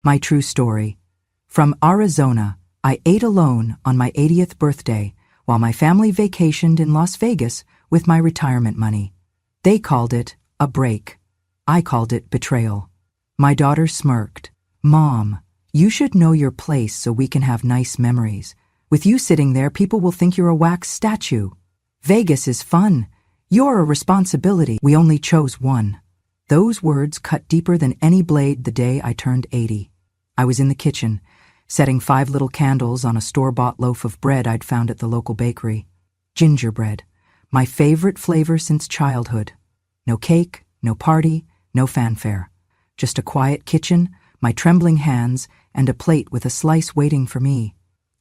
My true story. From Arizona, I ate alone on my 80th birthday while my family vacationed in Las Vegas with my retirement money. They called it a break. I called it betrayal. My daughter smirked. "Mom, you should know your place so we can have nice memories. With you sitting there, people will think you're a wax statue. Vegas is fun. You're a responsibility. We only chose one." Those words cut deeper than any blade the day I turned 80. I was in the kitchen, setting 5 little candles on a store-bought loaf of bread I'd found at the local bakery. Gingerbread, my favorite flavor since childhood. No cake, no party, no fanfare. Just a quiet kitchen, my trembling hands, and a plate with a slice waiting for me.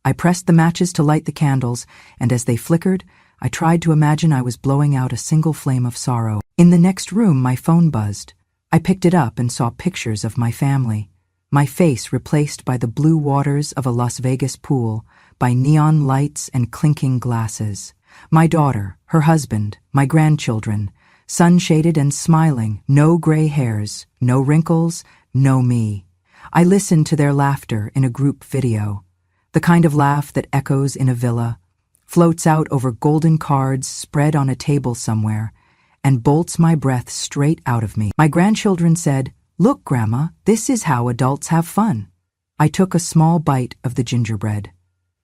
I pressed the matches to light the candles, and as they flickered, I tried to imagine I was blowing out a single flame of sorrow. In the next room, my phone buzzed. I picked it up and saw pictures of my family. My face replaced by the blue waters of a Las Vegas pool, by neon lights and clinking glasses. My daughter, her husband, my grandchildren, sun-shaded and smiling, no gray hairs, no wrinkles, no me. I listened to their laughter in a group video, the kind of laugh that echoes in a villa, floats out over golden cards spread on a table somewhere, and bolts my breath straight out of me. My grandchildren said, "Look, Grandma, this is how adults have fun." I took a small bite of the gingerbread.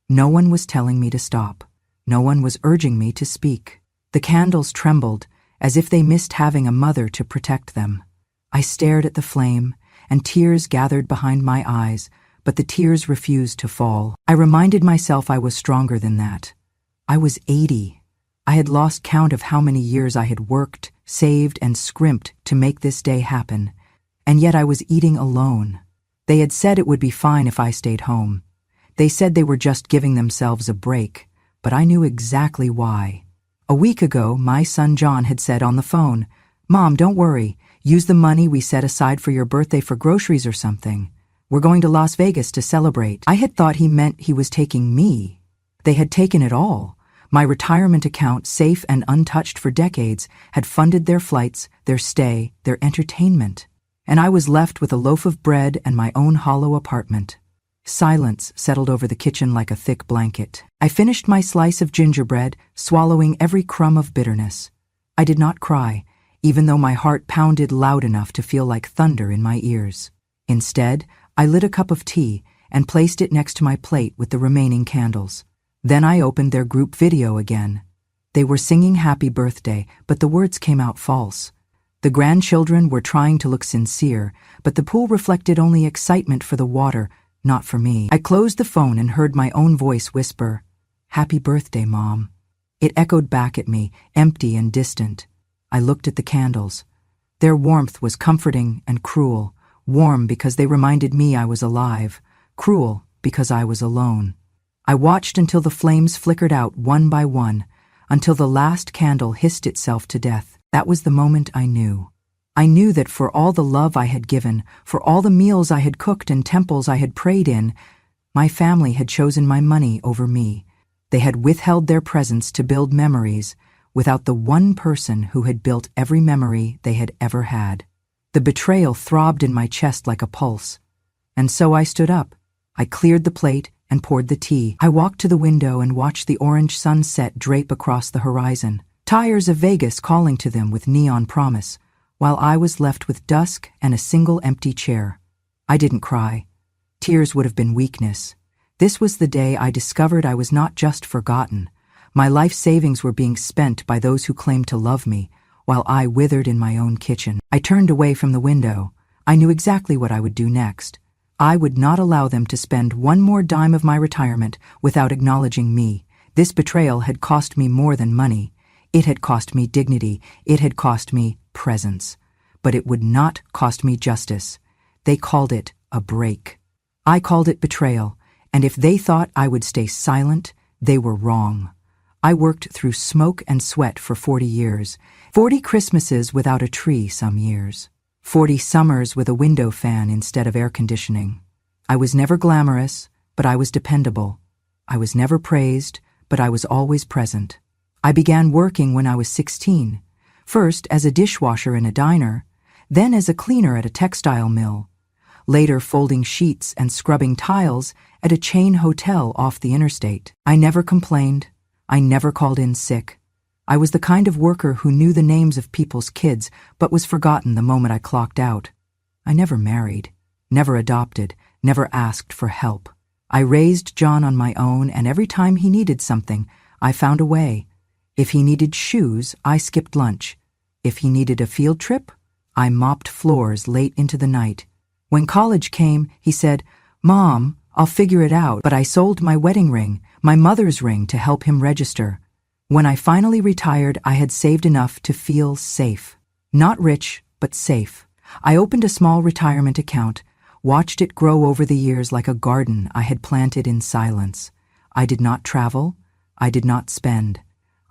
No one was telling me to stop. No one was urging me to speak. The candles trembled, as if they missed having a mother to protect them. I stared at the flame, and tears gathered behind my eyes, but the tears refused to fall. I reminded myself I was stronger than that. I was 80. I had lost count of how many years I had worked, saved, and scrimped to make this day happen, and yet I was eating alone. They had said it would be fine if I stayed home. They said they were just giving themselves a break, but I knew exactly why. A week ago, my son John had said on the phone, "Mom, don't worry. Use the money we set aside for your birthday for groceries or something. We're going to Las Vegas to celebrate." I had thought he meant he was taking me. They had taken it all. My retirement account, safe and untouched for decades, had funded their flights, their stay, their entertainment. And I was left with a loaf of bread and my own hollow apartment. Silence settled over the kitchen like a thick blanket. I finished my slice of gingerbread, swallowing every crumb of bitterness. I did not cry, even though my heart pounded loud enough to feel like thunder in my ears. Instead, I lit a cup of tea and placed it next to my plate with the remaining candles. Then I opened their group video again. They were singing happy birthday, but the words came out false. The grandchildren were trying to look sincere, but the pool reflected only excitement for the water, not for me. I closed the phone and heard my own voice whisper, "Happy birthday, Mom." It echoed back at me, empty and distant. I looked at the candles. Their warmth was comforting and cruel. Warm because they reminded me I was alive. Cruel because I was alone. I watched until the flames flickered out one by one, until the last candle hissed itself to death. That was the moment I knew. I knew that for all the love I had given, for all the meals I had cooked and temples I had prayed in, my family had chosen my money over me. They had withheld their presence to build memories without the one person who had built every memory they had ever had. The betrayal throbbed in my chest like a pulse. And so I stood up. I cleared the plate and poured the tea. I walked to the window and watched the orange sunset drape across the horizon, tires of Vegas calling to them with neon promise, while I was left with dusk and a single empty chair. I didn't cry. Tears would have been weakness. This was the day I discovered I was not just forgotten. My life savings were being spent by those who claimed to love me, while I withered in my own kitchen. I turned away from the window. I knew exactly what I would do next. I would not allow them to spend one more dime of my retirement without acknowledging me. This betrayal had cost me more than money. It had cost me dignity. It had cost me presence. But it would not cost me justice. They called it a break. I called it betrayal, and if they thought I would stay silent, they were wrong. I worked through smoke and sweat for 40 years, 40 Christmases without a tree some years, 40 summers with a window fan instead of air conditioning. I was never glamorous, but I was dependable. I was never praised, but I was always present. I began working when I was 16, first as a dishwasher in a diner, then as a cleaner at a textile mill. later folding sheets and scrubbing tiles at a chain hotel off the interstate. I never complained. I never called in sick. I was the kind of worker who knew the names of people's kids but was forgotten the moment I clocked out. I never married, never adopted, never asked for help. I raised John on my own, and every time he needed something, I found a way. If he needed shoes, I skipped lunch. If he needed a field trip, I mopped floors late into the night. When college came, he said, "Mom, I'll figure it out," but I sold my wedding ring, my mother's ring, to help him register. When I finally retired, I had saved enough to feel safe. Not rich, but safe. I opened a small retirement account, watched it grow over the years like a garden I had planted in silence. I did not travel. I did not spend.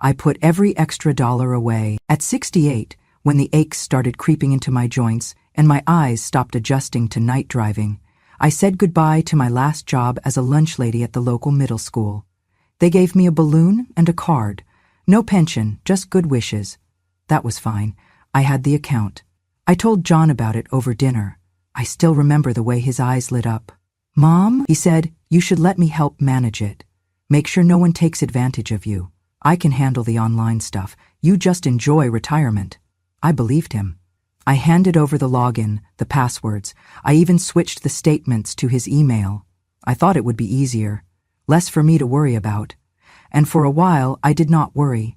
I put every extra dollar away. At 68, when the aches started creeping into my joints and my eyes stopped adjusting to night driving, I said goodbye to my last job as a lunch lady at the local middle school. They gave me a balloon and a card. No pension, just good wishes. That was fine. I had the account. I told John about it over dinner. I still remember the way his eyes lit up. "Mom," he said, "you should let me help manage it. Make sure no one takes advantage of you. I can handle the online stuff. You just enjoy retirement." I believed him. I handed over the login, the passwords. I even switched the statements to his email. I thought it would be easier, less for me to worry about. And for a while, I did not worry.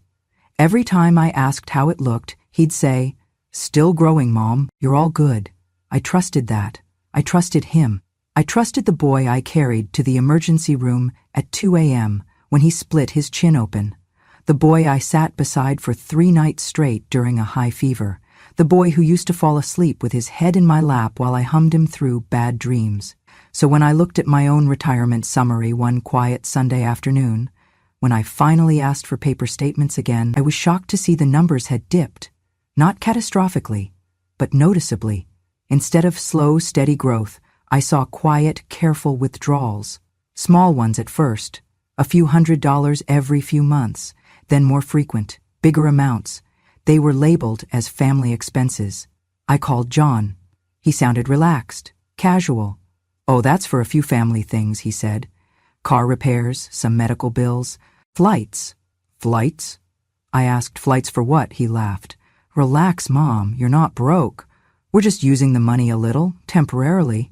Every time I asked how it looked, he'd say, "Still growing, Mom. You're all good." I trusted that. I trusted him. I trusted the boy I carried to the emergency room at 2 a.m. when he split his chin open. The boy I sat beside for 3 nights straight during a high fever. The boy who used to fall asleep with his head in my lap while I hummed him through bad dreams. So when I looked at my own retirement summary one quiet Sunday afternoon, when I finally asked for paper statements again, I was shocked to see the numbers had dipped. Not catastrophically, but noticeably. Instead of slow, steady growth, I saw quiet, careful withdrawals. Small ones at first, a few $100s every few months, then more frequent, bigger amounts. They were labeled as family expenses. I called John. He sounded relaxed, casual. "Oh, that's for a few family things," he said. "Car repairs, some medical bills, flights." "Flights?" I asked. "Flights for what?" He laughed. "Relax, Mom, you're not broke. We're just using the money a little, temporarily."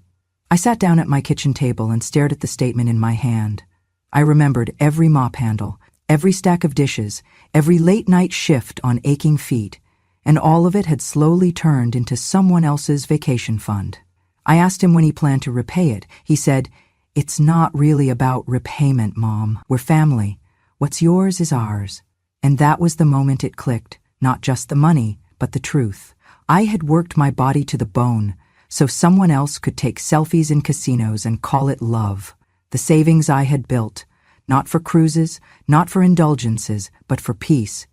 I sat down at my kitchen table and stared at the statement in my hand. I remembered every mop handle, every stack of dishes, every late-night shift on aching feet, and all of it had slowly turned into someone else's vacation fund. I asked him when he planned to repay it. He said, "It's not really about repayment, Mom. We're family. What's yours is ours." And that was the moment it clicked, not just the money, but the truth. I had worked my body to the bone, so someone else could take selfies in casinos and call it love. The savings I had built, not for cruises, not for indulgences, but for peace,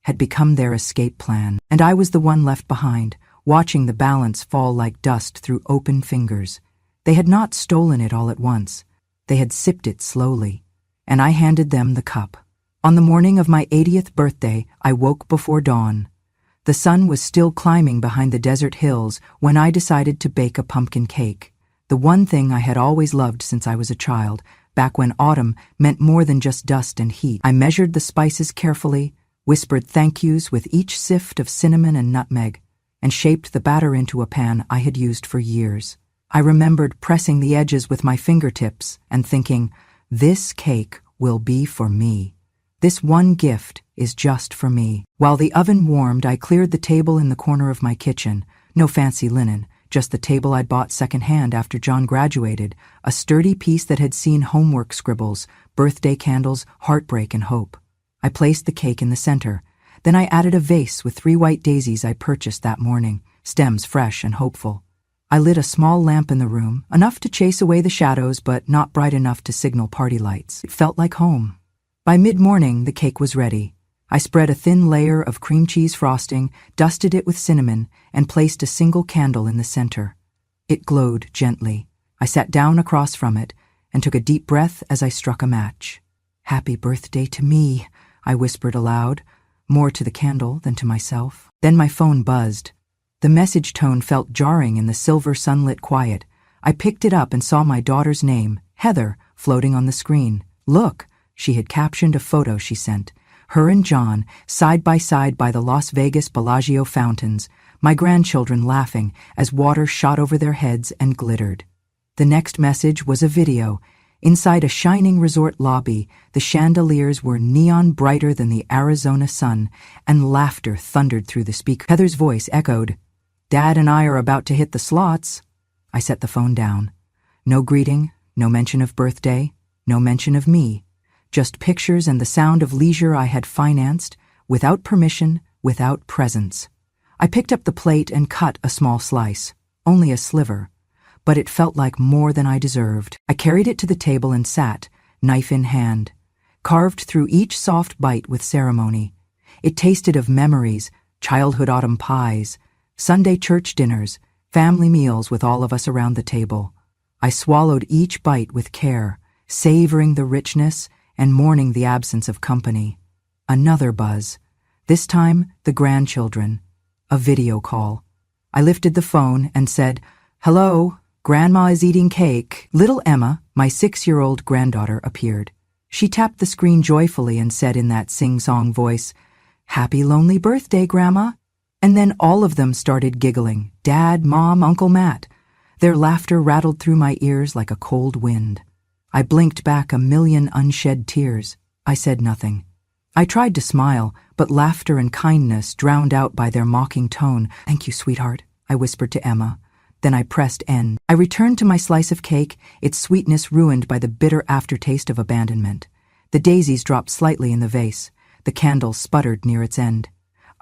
had become their escape plan. And I was the one left behind, watching the balance fall like dust through open fingers. They had not stolen it all at once. They had sipped it slowly, and I handed them the cup. On the morning of my 80th birthday, I woke before dawn. The sun was still climbing behind the desert hills when I decided to bake a pumpkin cake, the one thing I had always loved since I was a child, back when autumn meant more than just dust and heat. I measured the spices carefully, whispered thank yous with each sift of cinnamon and nutmeg, and shaped the batter into a pan I had used for years. I remembered pressing the edges with my fingertips and thinking, "This cake will be for me. This one gift is just for me." While the oven warmed, I cleared the table in the corner of my kitchen. No fancy linen, just the table I'd bought secondhand after John graduated, a sturdy piece that had seen homework scribbles, birthday candles, heartbreak, and hope. I placed the cake in the center. Then I added a vase with 3 white daisies I purchased that morning, stems fresh and hopeful. I lit a small lamp in the room, enough to chase away the shadows but not bright enough to signal party lights. It felt like home. By mid-morning, the cake was ready. I spread a thin layer of cream cheese frosting, dusted it with cinnamon, and placed a single candle in the center. It glowed gently. I sat down across from it and took a deep breath as I struck a match. "Happy birthday to me," I whispered aloud, more to the candle than to myself. Then my phone buzzed. The message tone felt jarring in the silver sunlit quiet. I picked it up and saw my daughter's name, Heather, floating on the screen. Look, she had captioned a photo she sent. Her and John, side by the Las Vegas Bellagio fountains, my grandchildren laughing as water shot over their heads and glittered. The next message was a video. Inside a shining resort lobby, the chandeliers were neon brighter than the Arizona sun, and laughter thundered through the speaker. Heather's voice echoed, "Dad and I are about to hit the slots." I set the phone down. No greeting, no mention of birthday, no mention of me. Just pictures and the sound of leisure I had financed, without permission, without presence. I picked up the plate and cut a small slice, only a sliver, but it felt like more than I deserved. I carried it to the table and sat, knife in hand, carved through each soft bite with ceremony. It tasted of memories, childhood autumn pies, Sunday church dinners, family meals with all of us around the table. I swallowed each bite with care, savoring the richness and mourning the absence of company. Another buzz. This time, the grandchildren. A video call. I lifted the phone and said, "Hello, Grandma is eating cake." Little Emma, my 6-year-old granddaughter, appeared. She tapped the screen joyfully and said in that sing-song voice, "Happy lonely birthday, Grandma." And then all of them started giggling, Dad, Mom, Uncle Matt. Their laughter rattled through my ears like a cold wind. I blinked back a million unshed tears. I said nothing. I tried to smile, but laughter and kindness drowned out by their mocking tone. "Thank you, sweetheart," I whispered to Emma. Then I pressed end. I returned to my slice of cake, its sweetness ruined by the bitter aftertaste of abandonment. The daisies dropped slightly in the vase. The candle sputtered near its end.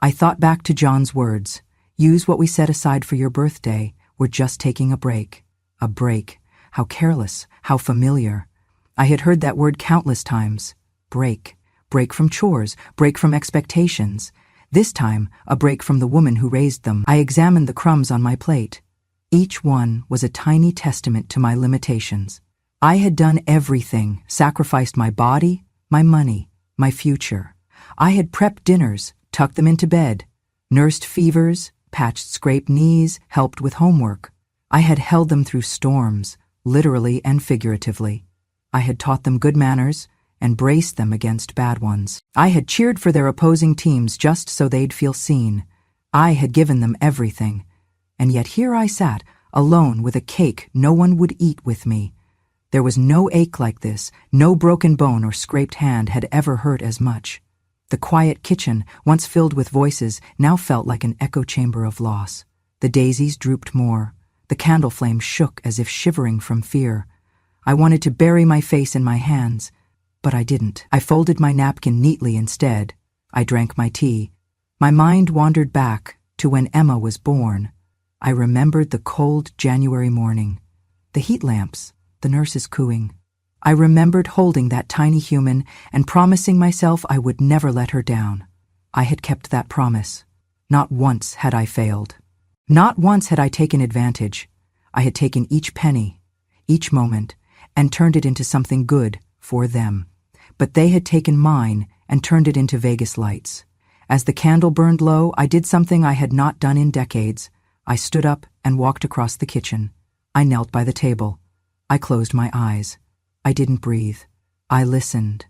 I thought back to John's words. "Use what we set aside for your birthday. We're just taking a break." A break. How careless, how familiar. I had heard that word countless times. Break. Break from chores, break from expectations. This time, a break from the woman who raised them. I examined the crumbs on my plate. Each one was a tiny testament to my limitations. I had done everything, sacrificed my body, my money, my future. I had prepped dinners, tucked them into bed, nursed fevers, patched scraped knees, helped with homework. I had held them through storms, literally and figuratively. I had taught them good manners and braced them against bad ones. I had cheered for their opposing teams just so they'd feel seen. I had given them everything. And yet here I sat, alone with a cake no one would eat with me. There was no ache like this, no broken bone or scraped hand had ever hurt as much. The quiet kitchen, once filled with voices, now felt like an echo chamber of loss. The daisies drooped more. The candle flame shook as if shivering from fear. I wanted to bury my face in my hands, but I didn't. I folded my napkin neatly instead. I drank my tea. My mind wandered back to when Emma was born. I remembered the cold January morning, the heat lamps, the nurses cooing. I remembered holding that tiny human and promising myself I would never let her down. I had kept that promise. Not once had I failed. Not once had I taken advantage. I had taken each penny, each moment, and turned it into something good for them. But they had taken mine and turned it into Vegas lights. As the candle burned low, I did something I had not done in decades. I stood up and walked across the kitchen. I knelt by the table. I closed my eyes. I didn't breathe. I listened.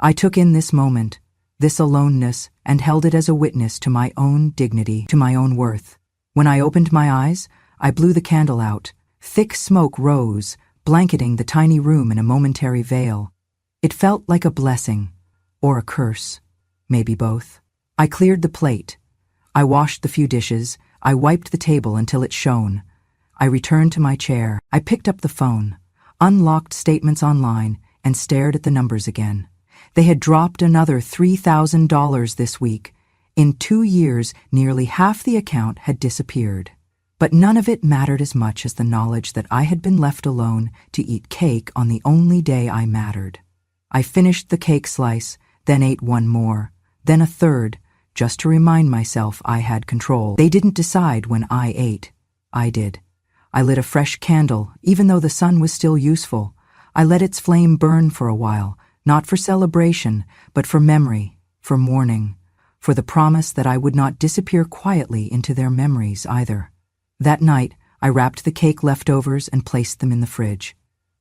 I took in this moment, this aloneness, and held it as a witness to my own dignity, to my own worth. When I opened my eyes, I blew the candle out. Thick smoke rose, blanketing the tiny room in a momentary veil. It felt like a blessing, or a curse, maybe both. I cleared the plate. I washed the few dishes. I wiped the table until it shone. I returned to my chair. I picked up the phone, unlocked statements online, and stared at the numbers again. They had dropped another $3,000 this week. In 2 years, nearly half the account had disappeared. But none of it mattered as much as the knowledge that I had been left alone to eat cake on the only day I mattered. I finished the cake slice, then ate one more, then a third, just to remind myself I had control. They didn't decide when I ate. I did. I lit a fresh candle, even though the sun was still useful. I let its flame burn for a while, not for celebration, but for memory, for mourning, for the promise that I would not disappear quietly into their memories either. That night, I wrapped the cake leftovers and placed them in the fridge.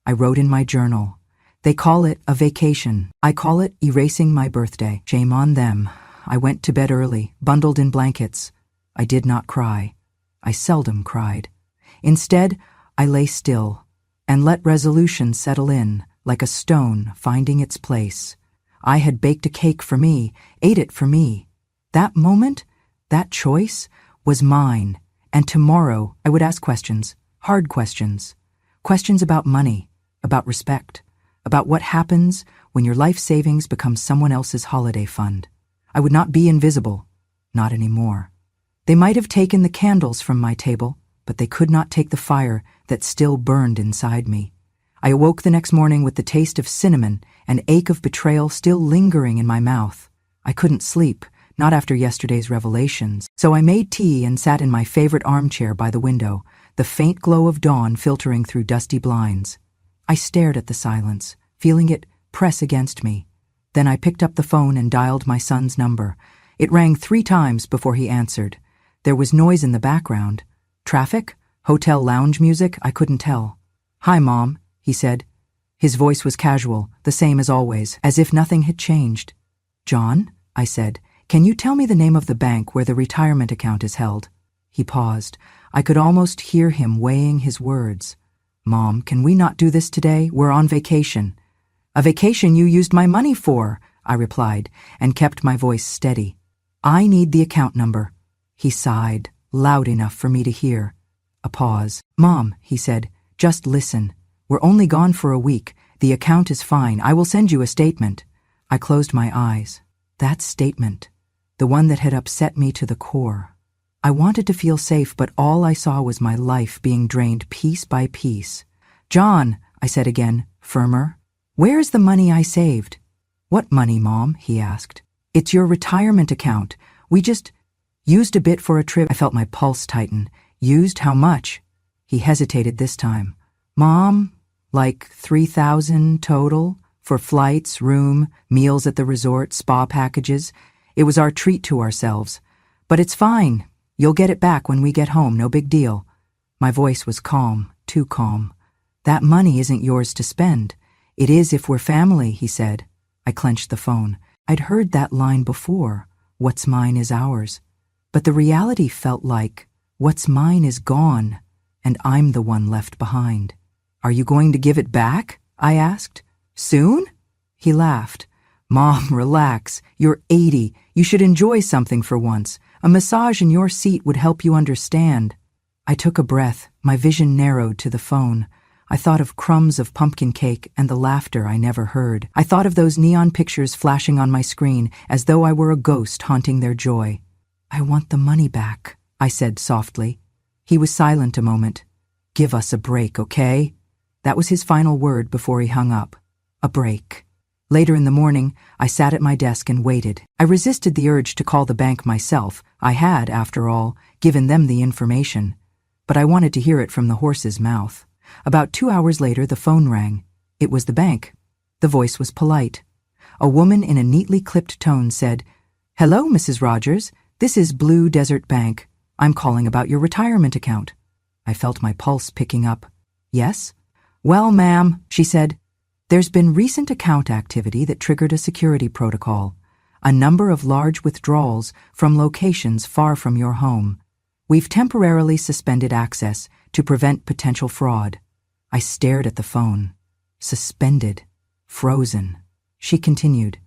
I wrote in my journal, "They call it a vacation. I call it erasing my birthday. Shame on them." I went to bed early, bundled in blankets. I did not cry. I seldom cried. Instead, I lay still and let resolution settle in, like a stone finding its place. I had baked a cake for me, ate it for me. That moment, that choice, was mine, and tomorrow I would ask questions, hard questions. Questions about money, about respect, about what happens when your life savings becomes someone else's holiday fund. I would not be invisible, not anymore. They might have taken the candles from my table, but they could not take the fire that still burned inside me. I awoke the next morning with the taste of cinnamon and ache of betrayal still lingering in my mouth. I couldn't sleep, not after yesterday's revelations, so I made tea and sat in my favorite armchair by the window, the faint glow of dawn filtering through dusty blinds. I stared at the silence, feeling it press against me. Then I picked up the phone and dialed my son's number. It rang 3 times before he answered. There was noise in the background. Traffic? Hotel lounge music? I couldn't tell. "Hi, Mom," he said. His voice was casual, the same as always, as if nothing had changed. "John," I said, "can you tell me the name of the bank where the retirement account is held?" He paused. I could almost hear him weighing his words. "Mom, can we not do this today? We're on vacation." "A vacation you used my money for," I replied, and kept my voice steady. "I need the account number." He sighed, loud enough for me to hear. A pause. "Mom," he said, "just listen. We're only gone for a week. The account is fine. I will send you a statement." I closed my eyes. That statement, the one that had upset me to the core. I wanted to feel safe, but all I saw was my life being drained piece by piece. "John," I said again, firmer, "where is the money I saved?" "What money, Mom?" he asked. "It's your retirement account. We just used a bit for a trip." I felt my pulse tighten. "Used how much?" He hesitated this time. "Mom, like 3,000 total, for flights, room, meals at the resort, spa packages. It was our treat to ourselves. But it's fine. You'll get it back when we get home, no big deal." My voice was calm, too calm. "That money isn't yours to spend. It is if we're family," he said. I clenched the phone. I'd heard that line before. What's mine is ours. But the reality felt like, what's mine is gone, and I'm the one left behind. "Are you going to give it back?" I asked. "Soon?" He laughed. "Mom, relax. You're 80. You should enjoy something for once. A massage in your seat would help you understand." I took a breath. My vision narrowed to the phone. I thought of crumbs of pumpkin cake and the laughter I never heard. I thought of those neon pictures flashing on my screen as though I were a ghost haunting their joy. "I want the money back," I said softly. He was silent a moment. "Give us a break, okay?" That was his final word before he hung up. A break. Later in the morning, I sat at my desk and waited. I resisted the urge to call the bank myself. I had, after all, given them the information. But I wanted to hear it from the horse's mouth. About 2 hours later, the phone rang. It was the bank. The voice was polite. A woman in a neatly clipped tone said, "Hello, Mrs. Rogers. This is Blue Desert Bank. I'm calling about your retirement account." I felt my pulse picking up. "Yes?" "Well, ma'am," she said, "there's been recent account activity that triggered a security protocol. A number of large withdrawals from locations far from your home. We've temporarily suspended access to prevent potential fraud." I stared at the phone. Suspended. Frozen. She continued,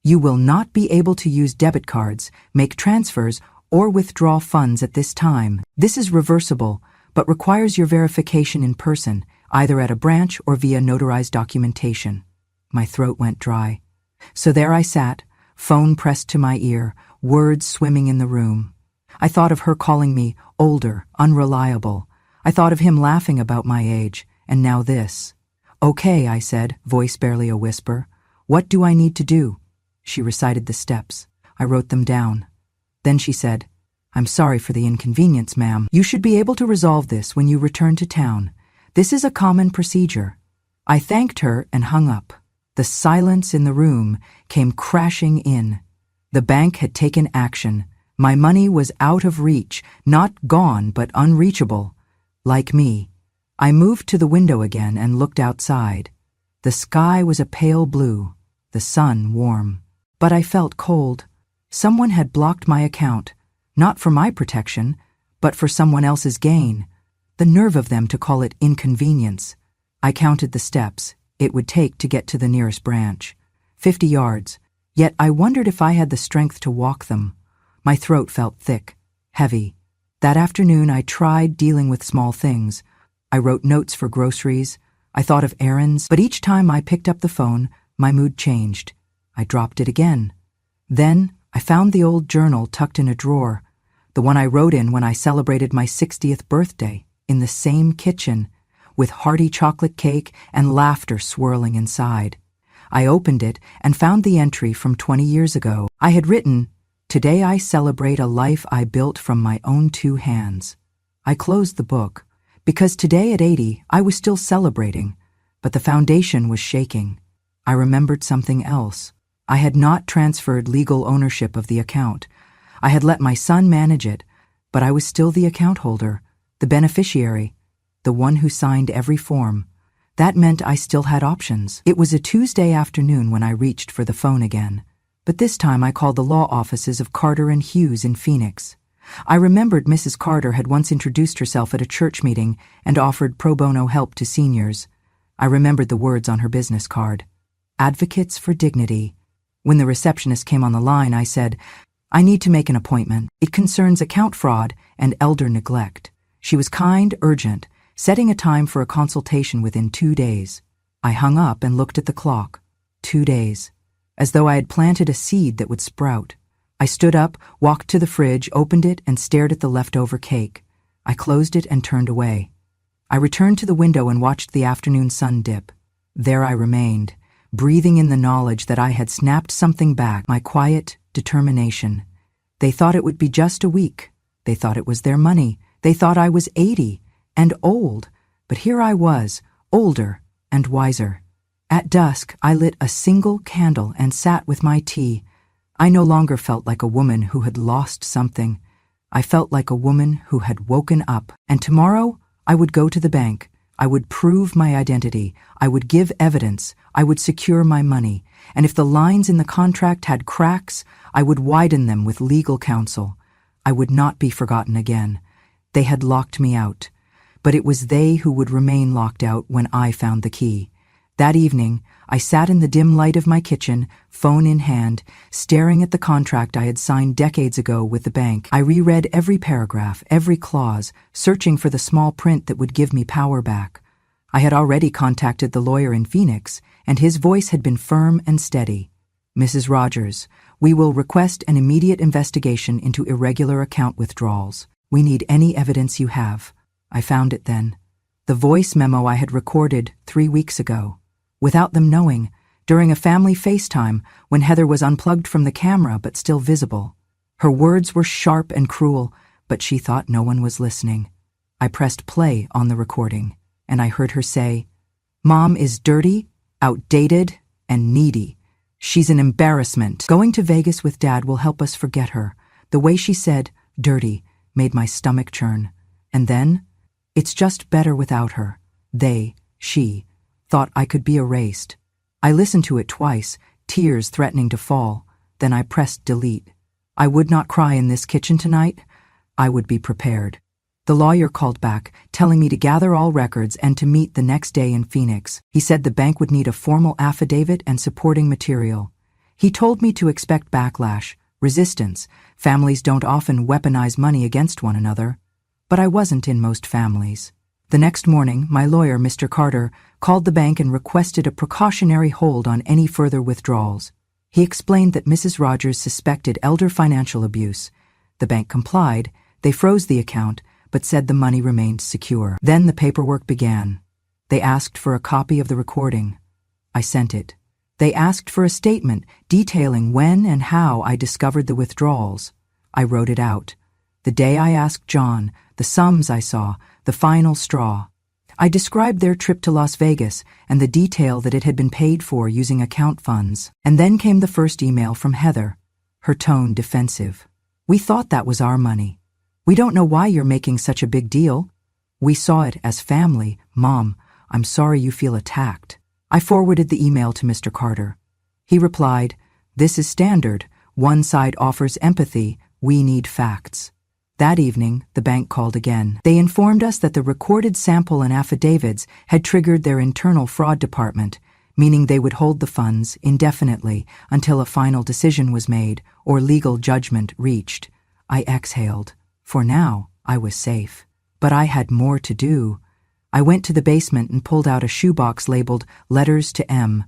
"You will not be able to use debit cards, make transfers, or withdraw funds at this time. This is reversible, but requires your verification in person, either at a branch or via notarized documentation." My throat went dry. So there I sat, phone pressed to my ear, words swimming in the room. I thought of her calling me older, unreliable. I thought of him laughing about my age, and now this. "Okay," I said, voice barely a whisper. "What do I need to do?" She recited the steps. I wrote them down. Then she said, "I'm sorry for the inconvenience, ma'am. You should be able to resolve this when you return to town. This is a common procedure." I thanked her and hung up. The silence in the room came crashing in. The bank had taken action. My money was out of reach, not gone but unreachable. Like me, I moved to the window again and looked outside. The sky was a pale blue, the sun warm. But I felt cold. Someone had blocked my account, not for my protection, but for someone else's gain. The nerve of them to call it inconvenience. I counted the steps it would take to get to the nearest branch. 50 yards. Yet I wondered if I had the strength to walk them. My throat felt thick, heavy. That afternoon I tried dealing with small things. I wrote notes for groceries. I thought of errands, but each time I picked up the phone, my mood changed. I dropped it again. Then I found the old journal tucked in a drawer, the one I wrote in when I celebrated my 60th birthday, in the same kitchen, with hearty chocolate cake and laughter swirling inside. I opened it and found the entry from 20 years ago. I had written, "Today I celebrate a life I built from my own 2 hands." I closed the book, because today at 80 I was still celebrating, but the foundation was shaking. I remembered something else. I had not transferred legal ownership of the account. I had let my son manage it, but I was still the account holder, the beneficiary, the one who signed every form. That meant I still had options. It was a Tuesday afternoon when I reached for the phone again, but this time I called the law offices of Carter and Hughes in Phoenix. I remembered Mrs. Carter had once introduced herself at a church meeting and offered pro bono help to seniors. I remembered the words on her business card. Advocates for Dignity. When the receptionist came on the line, I said, "I need to make an appointment. It concerns account fraud and elder neglect." She was kind, urgent, setting a time for a consultation within 2 days. I hung up and looked at the clock. 2 days. As though I had planted a seed that would sprout. I stood up, walked to the fridge, opened it, and stared at the leftover cake. I closed it and turned away. I returned to the window and watched the afternoon sun dip. There I remained, breathing in the knowledge that I had snapped something back, my quiet determination. They thought it would be just a week. They thought it was their money. They thought I was 80 and old, but here I was, older and wiser. At dusk, I lit a single candle and sat with my tea. I no longer felt like a woman who had lost something. I felt like a woman who had woken up, and tomorrow I would go to the bank. I would prove my identity. I would give evidence. I would secure my money. And if the lines in the contract had cracks, I would widen them with legal counsel. I would not be forgotten again. They had locked me out. But it was they who would remain locked out when I found the key. That evening, I sat in the dim light of my kitchen, phone in hand, staring at the contract I had signed decades ago with the bank. I reread every paragraph, every clause, searching for the small print that would give me power back. I had already contacted the lawyer in Phoenix, and his voice had been firm and steady. "Mrs. Rogers, we will request an immediate investigation into irregular account withdrawals. We need any evidence you have." I found it then. The voice memo I had recorded 3 weeks ago. Without them knowing, during a family FaceTime when Heather was unplugged from the camera but still visible. Her words were sharp and cruel, but she thought no one was listening. I pressed play on the recording, and I heard her say, "Mom is dirty, outdated, and needy. She's an embarrassment. Going to Vegas with Dad will help us forget her." The way she said, "dirty," made my stomach churn. And then, "It's just better without her." She, thought I could be erased. I listened to it twice, tears threatening to fall. Then I pressed delete. I would not cry in this kitchen tonight. I would be prepared. The lawyer called back, telling me to gather all records and to meet the next day in Phoenix. He said the bank would need a formal affidavit and supporting material. He told me to expect backlash, resistance. Families don't often weaponize money against one another. But I wasn't in most families. The next morning, my lawyer, Mr. Carter, called the bank and requested a precautionary hold on any further withdrawals. He explained that Mrs. Rogers suspected elder financial abuse. The bank complied. They froze the account, but said the money remained secure. Then the paperwork began. They asked for a copy of the recording. I sent it. They asked for a statement detailing when and how I discovered the withdrawals. I wrote it out. The day I asked John, the sums I saw, the final straw. I described their trip to Las Vegas and the detail that it had been paid for using account funds. And then came the first email from Heather, her tone defensive. "We thought that was our money. We don't know why you're making such a big deal." We saw it as family. Mom, I'm sorry you feel attacked. I forwarded the email to Mr. Carter. He replied, "This is standard. One side offers empathy. We need facts." That evening, the bank called again. They informed us that the recorded sample and affidavits had triggered their internal fraud department, meaning they would hold the funds indefinitely until a final decision was made or legal judgment reached. I exhaled. For now, I was safe. But I had more to do. I went to the basement and pulled out a shoebox labeled Letters to M.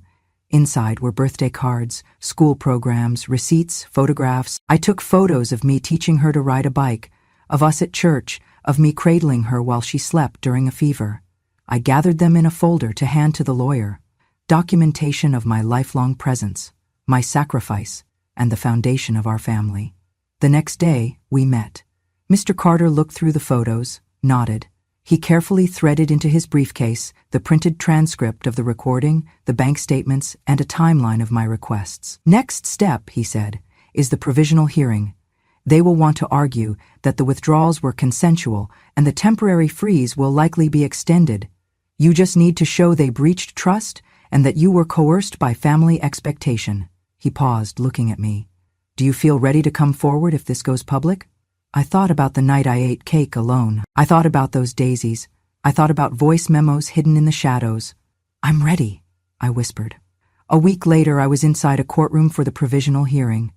Inside were birthday cards, school programs, receipts, photographs. I took photos of me teaching her to ride a bike, of us at church, of me cradling her while she slept during a fever. I gathered them in a folder to hand to the lawyer. Documentation of my lifelong presence, my sacrifice, and the foundation of our family. The next day, we met. Mr. Carter looked through the photos, nodded. He carefully threaded into his briefcase the printed transcript of the recording, the bank statements, and a timeline of my requests. "Next step," he said, "is the provisional hearing. They will want to argue that the withdrawals were consensual and the temporary freeze will likely be extended. You just need to show they breached trust and that you were coerced by family expectation." He paused, looking at me. "Do you feel ready to come forward if this goes public?" I thought about the night I ate cake alone. I thought about those daisies. I thought about voice memos hidden in the shadows. "I'm ready," I whispered. A week later, I was inside a courtroom for the provisional hearing.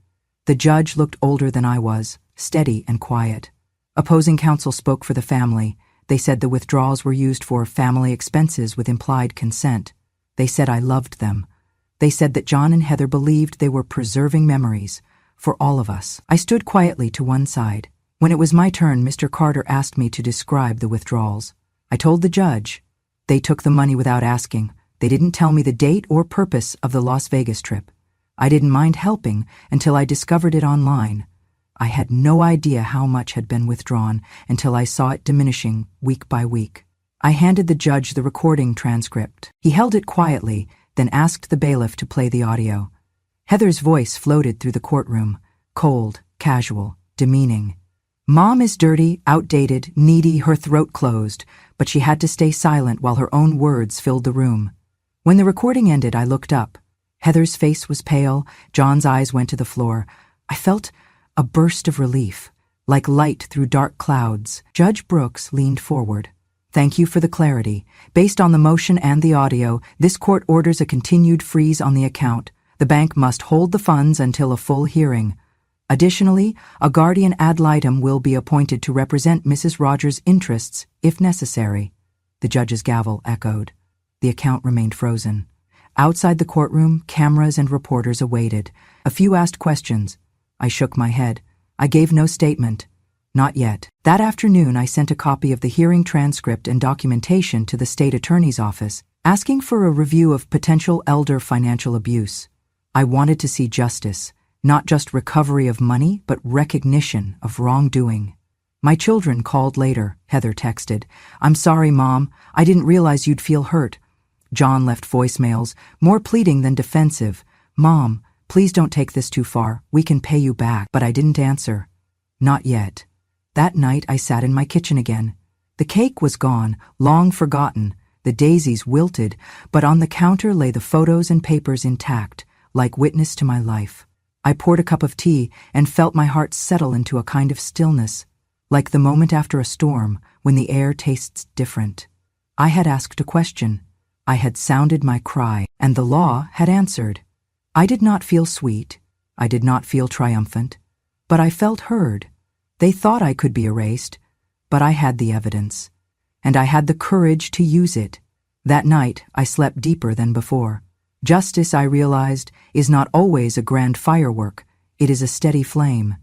The judge looked older than I was, steady and quiet. Opposing counsel spoke for the family. They said the withdrawals were used for family expenses with implied consent. They said I loved them. They said that John and Heather believed they were preserving memories for all of us. I stood quietly to one side. When it was my turn, Mr. Carter asked me to describe the withdrawals. I told the judge. They took the money without asking. They didn't tell me the date or purpose of the Las Vegas trip. I didn't mind helping until I discovered it online. I had no idea how much had been withdrawn until I saw it diminishing week by week. I handed the judge the recording transcript. He held it quietly, then asked the bailiff to play the audio. Heather's voice floated through the courtroom, cold, casual, demeaning. Mom is dirty, outdated, needy, her throat closed, but she had to stay silent while her own words filled the room. When the recording ended, I looked up. Heather's face was pale, John's eyes went to the floor. I felt a burst of relief, like light through dark clouds. Judge Brooks leaned forward. "Thank you for the clarity. Based on the motion and the audio, this court orders a continued freeze on the account. The bank must hold the funds until a full hearing. Additionally, a guardian ad litem will be appointed to represent Mrs. Rogers' interests, if necessary." The judge's gavel echoed. The account remained frozen. Outside the courtroom, cameras and reporters awaited. A few asked questions. I shook my head. I gave no statement. Not yet. That afternoon, I sent a copy of the hearing transcript and documentation to the state attorney's office, asking for a review of potential elder financial abuse. I wanted to see justice. Not just recovery of money, but recognition of wrongdoing. My children called later, Heather texted. "I'm sorry, Mom. I didn't realize you'd feel hurt." John left voicemails, more pleading than defensive. "Mom, please don't take this too far. We can pay you back." But I didn't answer. Not yet. That night I sat in my kitchen again. The cake was gone, long forgotten. The daisies wilted, but on the counter lay the photos and papers intact, like witness to my life. I poured a cup of tea and felt my heart settle into a kind of stillness, like the moment after a storm when the air tastes different. I had asked a question. I had sounded my cry, and the law had answered. I did not feel sweet. I did not feel triumphant. But I felt heard. They thought I could be erased, but I had the evidence. And I had the courage to use it. That night, I slept deeper than before. Justice, I realized, is not always a grand firework. It is a steady flame.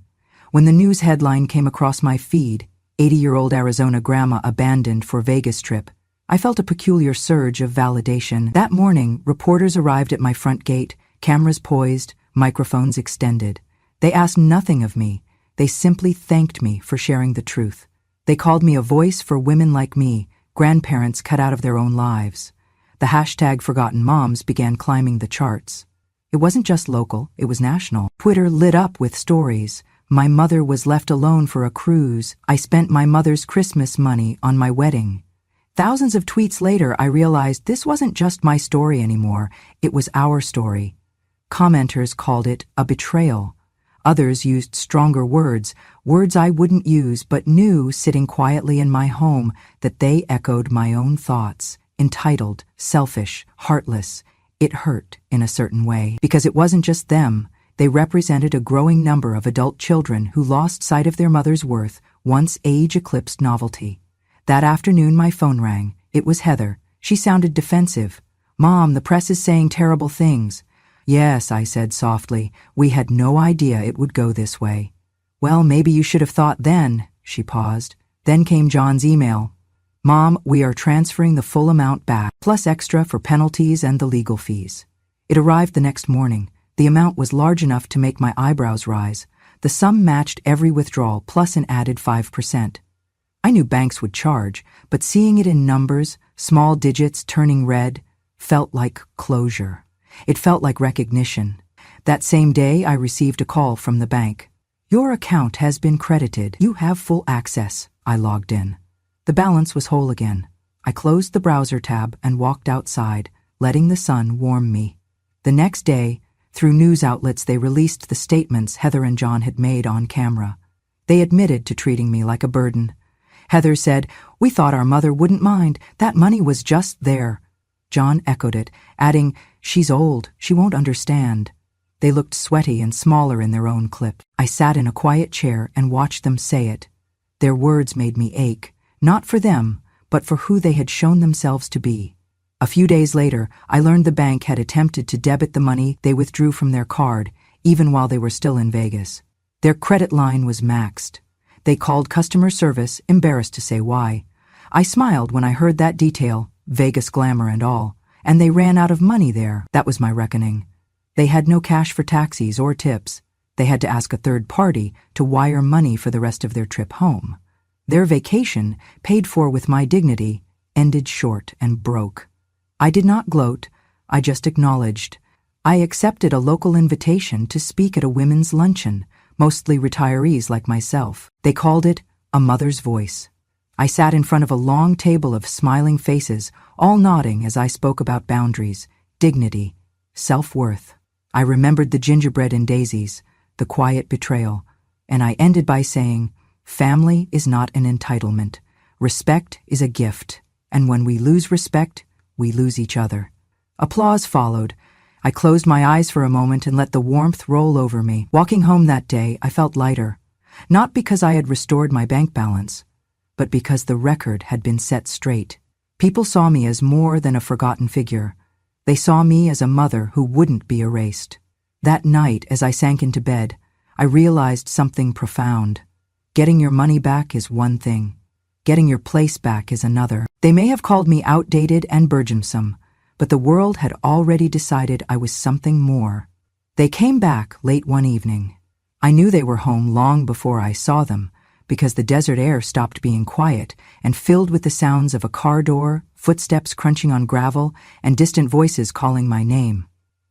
When the news headline came across my feed, 80-year-old Arizona grandma abandoned for Vegas trip, I felt a peculiar surge of validation. That morning, reporters arrived at my front gate, cameras poised, microphones extended. They asked nothing of me. They simply thanked me for sharing the truth. They called me a voice for women like me, grandparents cut out of their own lives. The hashtag Forgotten Moms began climbing the charts. It wasn't just local, it was national. Twitter lit up with stories. My mother was left alone for a cruise. I spent my mother's Christmas money on my wedding. Thousands of tweets later, I realized this wasn't just my story anymore. It was our story. Commenters called it a betrayal. Others used stronger words I wouldn't use but knew sitting quietly in my home that they echoed my own thoughts. Entitled, selfish, heartless. It hurt in a certain way because it wasn't just them. They represented a growing number of adult children who lost sight of their mother's worth once age eclipsed novelty. That afternoon my phone rang. It was Heather. She sounded defensive. "Mom, the press is saying terrible things." "Yes," I said softly. "We had no idea it would go this way." "Well, maybe you should have thought then." She paused. Then came John's email. "Mom, we are transferring the full amount back, plus extra for penalties and the legal fees." It arrived the next morning. The amount was large enough to make my eyebrows rise. The sum matched every withdrawal plus an added 5%. I knew banks would charge, but seeing it in numbers, small digits turning red, felt like closure. It felt like recognition. That same day, I received a call from the bank. "Your account has been credited. You have full access." I logged in. The balance was whole again. I closed the browser tab and walked outside, letting the sun warm me. The next day, through news outlets, they released the statements Heather and John had made on camera. They admitted to treating me like a burden. Heather said, "We thought our mother wouldn't mind. That money was just there." John echoed it, adding, "She's old. She won't understand." They looked sweaty and smaller in their own clip. I sat in a quiet chair and watched them say it. Their words made me ache, not for them, but for who they had shown themselves to be. A few days later, I learned the bank had attempted to debit the money they withdrew from their card, even while they were still in Vegas. Their credit line was maxed. They called customer service, embarrassed to say why. I smiled when I heard that detail, Vegas glamour and all, and they ran out of money there. That was my reckoning. They had no cash for taxis or tips. They had to ask a third party to wire money for the rest of their trip home. Their vacation, paid for with my dignity, ended short and broke. I did not gloat, I just acknowledged. I accepted a local invitation to speak at a women's luncheon, mostly retirees like myself. They called it A Mother's Voice. I sat in front of a long table of smiling faces, all nodding as I spoke about boundaries, dignity, self-worth. I remembered the gingerbread and daisies, the quiet betrayal, and I ended by saying, family is not an entitlement. Respect is a gift, and when we lose respect, we lose each other. Applause followed. I closed my eyes for a moment and let the warmth roll over me. Walking home that day, I felt lighter, not because I had restored my bank balance, but because the record had been set straight. People saw me as more than a forgotten figure. They saw me as a mother who wouldn't be erased. That night, as I sank into bed, I realized something profound. Getting your money back is one thing. Getting your place back is another. They may have called me outdated and burdensome, but the world had already decided I was something more. They came back late one evening. I knew they were home long before I saw them, because the desert air stopped being quiet and filled with the sounds of a car door, footsteps crunching on gravel, and distant voices calling my name.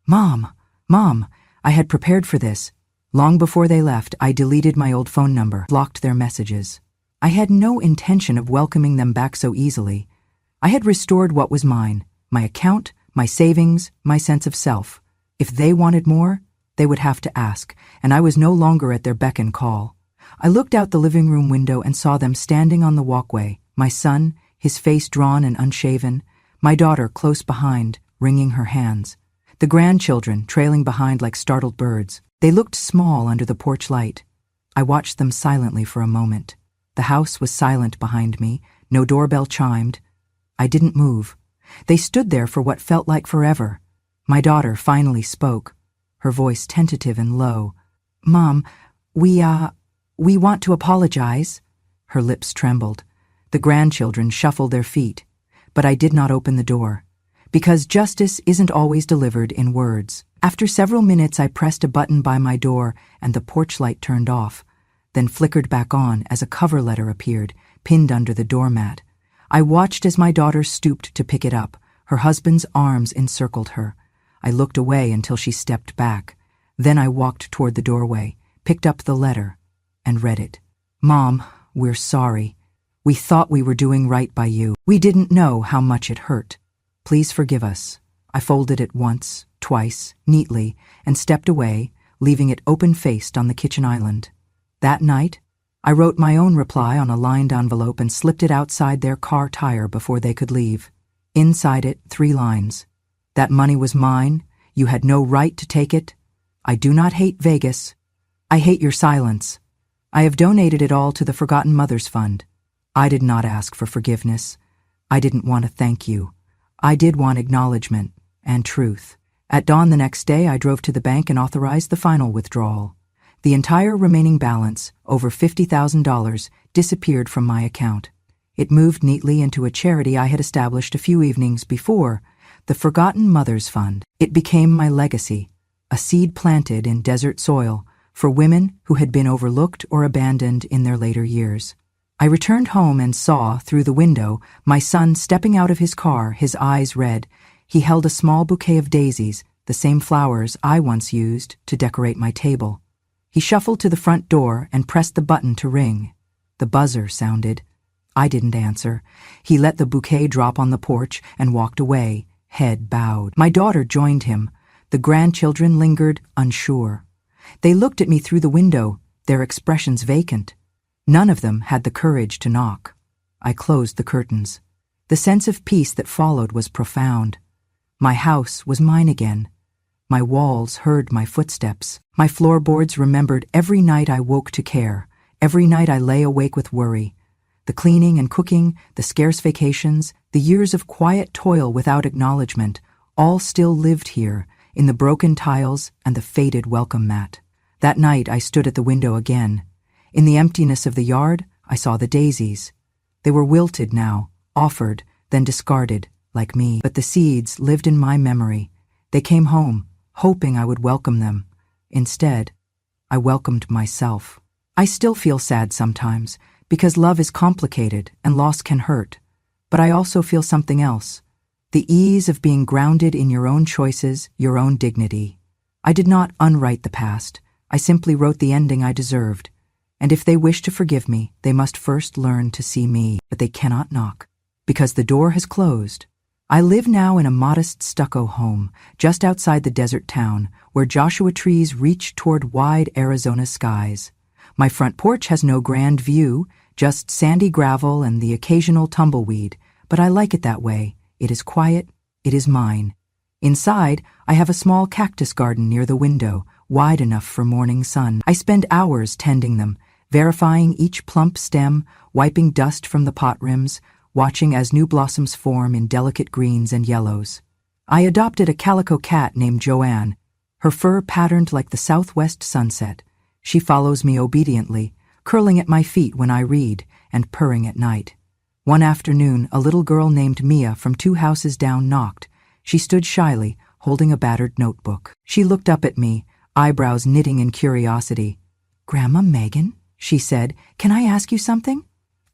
"Mom! Mom!" I had prepared for this. Long before they left, I deleted my old phone number, blocked their messages. I had no intention of welcoming them back so easily. I had restored what was mine, my account, my savings, my sense of self. If they wanted more, they would have to ask, and I was no longer at their beck and call. I looked out the living room window and saw them standing on the walkway, my son, his face drawn and unshaven, my daughter close behind, wringing her hands. The grandchildren trailing behind like startled birds. They looked small under the porch light. I watched them silently for a moment. The house was silent behind me. No doorbell chimed. I didn't move. They stood there for what felt like forever. My daughter finally spoke, her voice tentative and low. "Mom, we want to apologize." Her lips trembled. The grandchildren shuffled their feet, but I did not open the door, because justice isn't always delivered in words. After several minutes, I pressed a button by my door and the porch light turned off, then flickered back on as a cover letter appeared, pinned under the doormat. I watched as my daughter stooped to pick it up. Her husband's arms encircled her. I looked away until she stepped back. Then I walked toward the doorway, picked up the letter. and read it. Mom, we're sorry. We thought we were doing right by you. We didn't know how much it hurt. Please forgive us. I folded it once, twice, neatly, and stepped away, leaving it open-faced on the kitchen island. That night, I wrote my own reply on a lined envelope and slipped it outside their car tire before they could leave. Inside it, 3 lines. That money was mine. You had no right to take it. I do not hate Vegas. I hate your silence. I have donated it all to the Forgotten Mothers Fund. I did not ask for forgiveness. I didn't want to thank you. I did want acknowledgement and truth. At dawn the next day, I drove to the bank and authorized the final withdrawal. The entire remaining balance, over $50,000, disappeared from my account. It moved neatly into a charity I had established a few evenings before, the Forgotten Mothers Fund. It became my legacy, a seed planted in desert soil for women who had been overlooked or abandoned in their later years. I returned home and saw, through the window, my son stepping out of his car, his eyes red. He held a small bouquet of daisies, the same flowers I once used to decorate my table. He shuffled to the front door and pressed the button to ring. The buzzer sounded. I didn't answer. He let the bouquet drop on the porch and walked away, head bowed. My daughter joined him. The grandchildren lingered, unsure. They looked at me through the window, their expressions vacant. None of them had the courage to knock. I closed the curtains. The sense of peace that followed was profound. My house was mine again. My walls heard my footsteps. My floorboards remembered every night I woke to care, every night I lay awake with worry. The cleaning and cooking, the scarce vacations, the years of quiet toil without acknowledgement, all still lived here, in the broken tiles and the faded welcome mat. That night I stood at the window again. In the emptiness of the yard, I saw the daisies. They were wilted now, offered, then discarded, like me. But the seeds lived in my memory. They came home, hoping I would welcome them. Instead, I welcomed myself. I still feel sad sometimes, because love is complicated and loss can hurt. But I also feel something else. The ease of being grounded in your own choices, your own dignity. I did not unwrite the past. I simply wrote the ending I deserved. And if they wish to forgive me, they must first learn to see me. But they cannot knock, because the door has closed. I live now in a modest stucco home, just outside the desert town, where Joshua trees reach toward wide Arizona skies. My front porch has no grand view, just sandy gravel and the occasional tumbleweed, but I like it that way. It is quiet, it is mine. Inside, I have a small cactus garden near the window, wide enough for morning sun. I spend hours tending them, verifying each plump stem, wiping dust from the pot rims, watching as new blossoms form in delicate greens and yellows. I adopted a calico cat named Joanne, her fur patterned like the southwest sunset. She follows me obediently, curling at my feet when I read and purring at night. One afternoon, a little girl named Mia from 2 houses down knocked. She stood shyly, holding a battered notebook. She looked up at me, eyebrows knitting in curiosity. "Grandma Megan," she said, "can I ask you something?"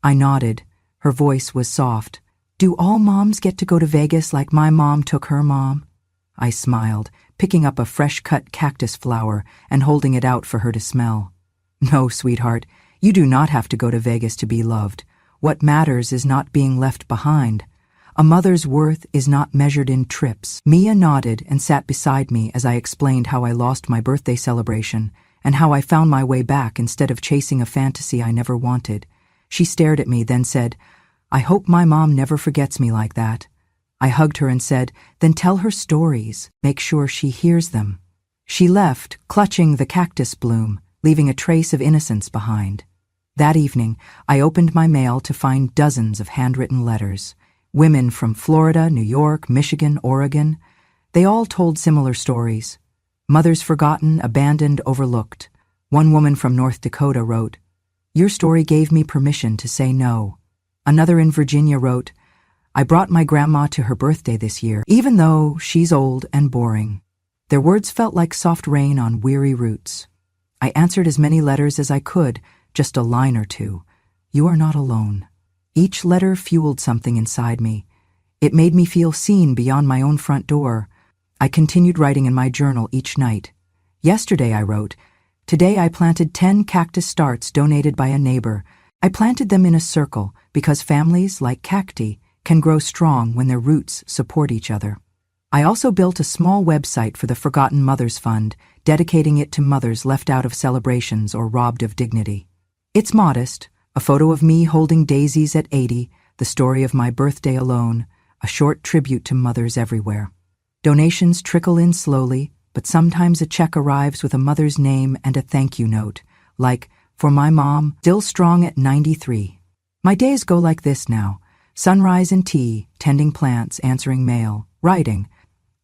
I nodded. Her voice was soft. "Do all moms get to go to Vegas like my mom took her mom?" I smiled, picking up a fresh-cut cactus flower and holding it out for her to smell. "No, sweetheart, you do not have to go to Vegas to be loved. What matters is not being left behind. A mother's worth is not measured in trips." Mia nodded and sat beside me as I explained how I lost my birthday celebration and how I found my way back instead of chasing a fantasy I never wanted. She stared at me, then said, "I hope my mom never forgets me like that." I hugged her and said, "Then tell her stories. Make sure she hears them." She left, clutching the cactus bloom, leaving a trace of innocence behind. That evening, I opened my mail to find dozens of handwritten letters. Women from Florida, New York, Michigan, Oregon. They all told similar stories. Mothers forgotten, abandoned, overlooked. One woman from North Dakota wrote, "Your story gave me permission to say no." Another in Virginia wrote, "I brought my grandma to her birthday this year, even though she's old and boring." Their words felt like soft rain on weary roots. I answered as many letters as I could, just a line or two. "You are not alone." Each letter fueled something inside me. It made me feel seen beyond my own front door. I continued writing in my journal each night. Yesterday I wrote, Today I planted 10 cactus starts donated by a neighbor. I planted them in a circle because families, like cacti, can grow strong when their roots support each other. I also built a small website for the Forgotten Mothers Fund, dedicating it to mothers left out of celebrations or robbed of dignity. It's modest, a photo of me holding daisies at 80, the story of my birthday alone, a short tribute to mothers everywhere. Donations trickle in slowly, but sometimes a check arrives with a mother's name and a thank you note, like, "For my mom, still strong at 93. My days go like this now. Sunrise and tea, tending plants, answering mail, writing.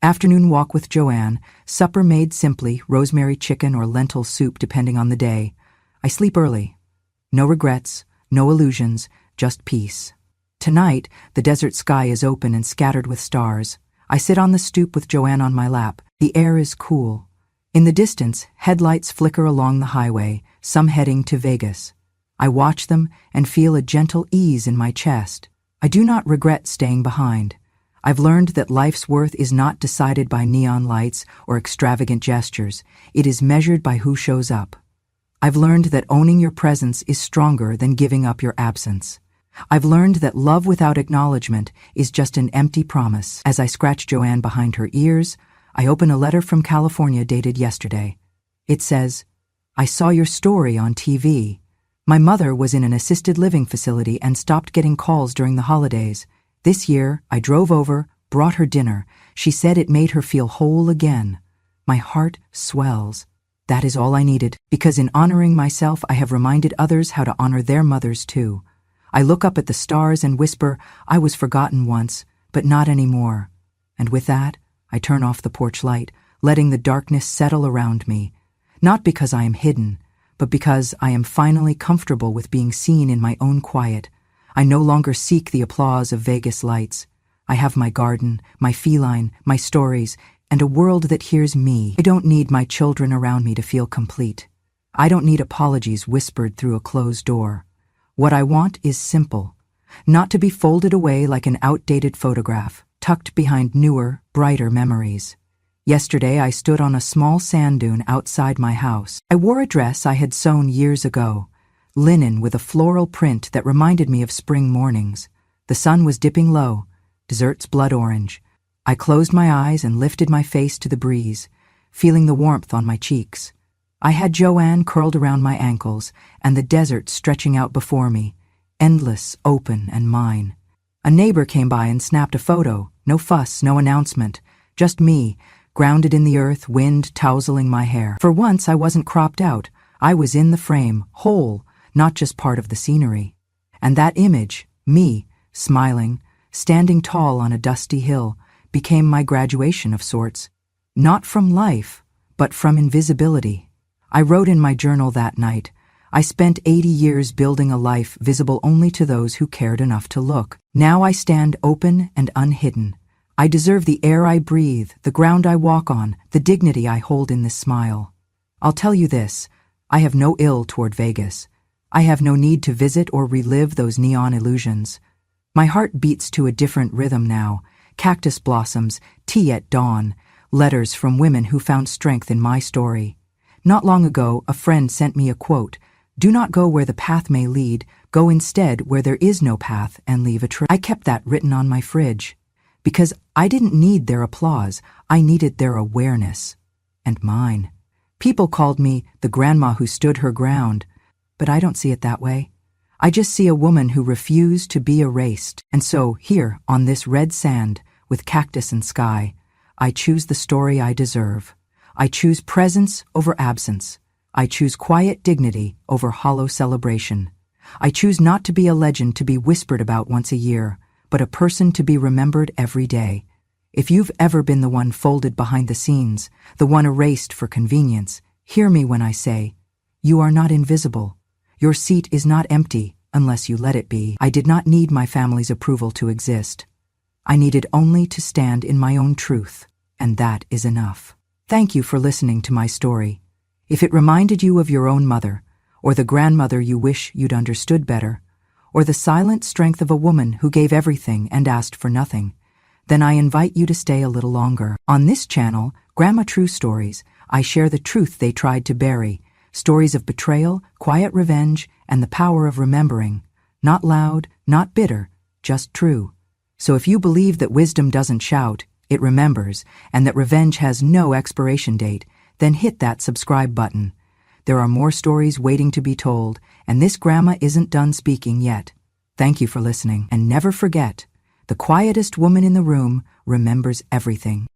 Afternoon walk with Joanne, supper made simply, rosemary chicken or lentil soup depending on the day. I sleep early. No regrets, no illusions, just peace. Tonight, the desert sky is open and scattered with stars. I sit on the stoop with Joanne on my lap. The air is cool. In the distance, headlights flicker along the highway, some heading to Vegas. I watch them and feel a gentle ease in my chest. I do not regret staying behind. I've learned that life's worth is not decided by neon lights or extravagant gestures. It is measured by who shows up. I've learned that owning your presence is stronger than giving up your absence. I've learned that love without acknowledgement is just an empty promise. As I scratch Joanne behind her ears, I open a letter from California dated yesterday. It says, "I saw your story on TV. My mother was in an assisted living facility and stopped getting calls during the holidays. This year, I drove over, brought her dinner. She said it made her feel whole again. My heart swells. That is all I needed, because in honoring myself, I have reminded others how to honor their mothers too. I look up at the stars and whisper, I was forgotten once, but not anymore. And with that, I turn off the porch light, letting the darkness settle around me. Not because I am hidden, but because I am finally comfortable with being seen in my own quiet. I no longer seek the applause of Vegas lights. I have my garden, my feline, my stories, and a world that hears me. I don't need my children around me to feel complete. I don't need apologies whispered through a closed door. What I want is simple, not to be folded away like an outdated photograph, tucked behind newer, brighter memories. Yesterday, I stood on a small sand dune outside my house. I wore a dress I had sewn years ago, linen with a floral print that reminded me of spring mornings. The sun was dipping low, dessert's blood orange. I closed my eyes and lifted my face to the breeze, feeling the warmth on my cheeks. I had Joanne curled around my ankles and the desert stretching out before me, endless, open, and mine. A neighbor came by and snapped a photo. No fuss, no announcement. Just me, grounded in the earth, wind tousling my hair. For once, I wasn't cropped out. I was in the frame, whole, not just part of the scenery. And that image, me, smiling, standing tall on a dusty hill, became my graduation of sorts. Not from life, but from invisibility. I wrote in my journal that night, I spent 80 years building a life visible only to those who cared enough to look. Now I stand open and unhidden. I deserve the air I breathe, the ground I walk on, the dignity I hold in this smile. I'll tell you this, I have no ill toward Vegas. I have no need to visit or relive those neon illusions. My heart beats to a different rhythm now. Cactus blossoms, tea at dawn, letters from women who found strength in my story. Not long ago, a friend sent me a quote, "Do not go where the path may lead, go instead where there is no path and leave a trail." I kept that written on my fridge, because I didn't need their applause, I needed their awareness. And mine. People called me the grandma who stood her ground, but I don't see it that way. I just see a woman who refused to be erased. And so, here, on this red sand, with cactus and sky, I choose the story I deserve. I choose presence over absence. I choose quiet dignity over hollow celebration. I choose not to be a legend to be whispered about once a year, but a person to be remembered every day. If you've ever been the one folded behind the scenes, the one erased for convenience, hear me when I say, you are not invisible. Your seat is not empty unless you let it be. I did not need my family's approval to exist. I needed only to stand in my own truth, and that is enough. Thank you for listening to my story. If it reminded you of your own mother, or the grandmother you wish you'd understood better, or the silent strength of a woman who gave everything and asked for nothing, then I invite you to stay a little longer. On this channel, Grandma True Stories, I share the truth they tried to bury, Stories of betrayal, quiet revenge, and the power of remembering. Not loud, not bitter, just true. So if you believe that wisdom doesn't shout, it remembers, and that revenge has no expiration date, then hit that subscribe button. There are more stories waiting to be told, and this grandma isn't done speaking yet. Thank you for listening, and never forget, the quietest woman in the room remembers everything.